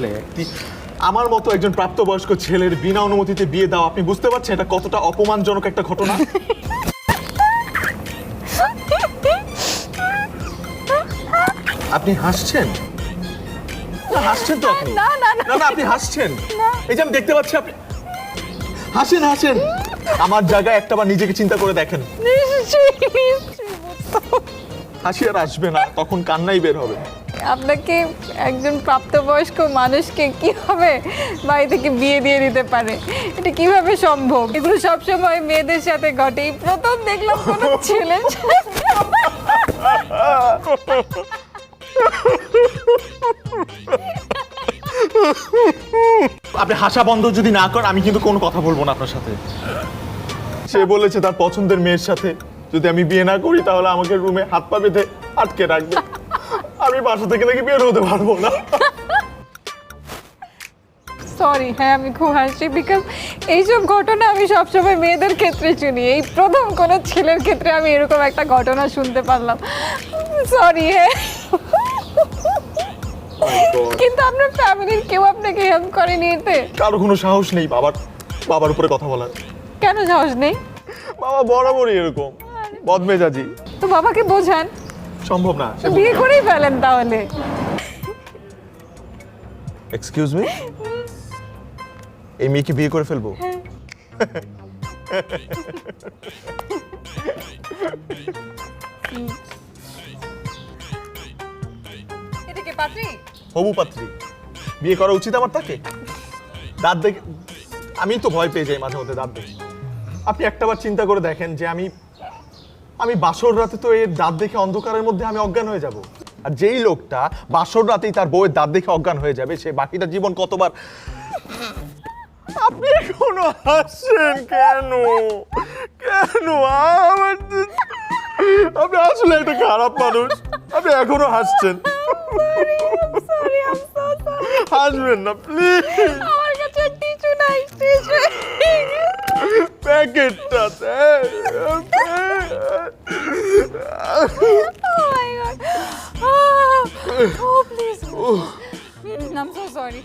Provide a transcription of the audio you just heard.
আসলে আমার মতো একজন প্রাপ্তবয়স্ক ছেলের বিনা অনুমতিতে বিয়ে দাও, আপনি বুঝতে পারছেন এটা কতটা অপমানজনক একটা ঘটনা? আপনি হাসছেন? হাসছেন তো আপনি? না না না না আপনি হাসছেন। এই যে আমি দেখতে পাচ্ছি আপনি হাসেন হাসেন। আমার জায়গায় একটাবার নিজেকে চিন্তা করে দেখেন। হাসি আর আসবে না, তখন কান্নাই বের হবে। আপনাকে একজন প্রাপ্তবয়স্ক মানুষকে কিভাবে বাড়ি থেকে বিয়ে দিয়ে দিতে পারে, এটা কিভাবে সম্ভব? এগুলো সবসময় মেয়েদের সাথে ঘটে। এই প্রথম দেখলাম কোনো ছেলে। আপনি হাসা বন্ধ যদি না করেন আমি কিন্তু কোনো কথা বলবো না আপনার সাথে। সে বলেছে তার পছন্দের মেয়ের সাথে যদি আমি বিয়ে না করি তাহলে আমাকে রুমে হাত পা বেঁধে আটকে রাখবে। আমি বাসা থেকে নাকি বের হতে পারবো না। সরি, হ্যাঁ আমি খুব হাসি, বিকজ এইসব ঘটনা আমি সবসময় মেয়েদের ক্ষেত্রে শুনি। এই প্রথম কোনো ছেলের ক্ষেত্রে আমি এরকম একটা ঘটনা শুনতে পারলাম। সরি। হ্যাঁ, কিন্তু আপনার ফ্যামিলির কেউ আপনাকে হেল্প করেনি এতে? কারো কোনো সাহস নেই বাবার উপরে কথা বলার। কেন সাহস নেই? বাবা বরাবরই এরকম বদমেজাজি। তো বাবাকে বোঝান। সম্ভব না। বিয়ে করেই ফেলেন তাহলে। এক্সকিউজ মি, এই মেয়েকে বিয়ে করে ফেলবো? এটা কি পাত্রী? হবু পাত্রী, বিয়ে করা উচিত আমার তাকে? দাঁত দেখে আমি তো ভয় পেয়ে যাই মাঝে মধ্যে দাঁত দেখে। আপনি একটাবার চিন্তা করে দেখেন যে আমি বাসর রাতে তো এর দাঁত দেখে অন্ধকারের মধ্যে আমি অজ্ঞান হয়ে যাব। আর যেই লোকটা বাসর রাতেই তার বউয়ের দাঁত দেখে অজ্ঞান হয়ে যাবে সে বাকিটা জীবন কতবার। আপনি এখনো হাসছেন কেন? আপনি আসলে একটা খারাপ মানুষ, আপনি এখনো হাসছেন। হাসবেন না প্লিজ। আমার কাছে টিস্যু নাই, tissue. প্যাকেটটাতে। Oh my God. Oh, please. I'm so sorry.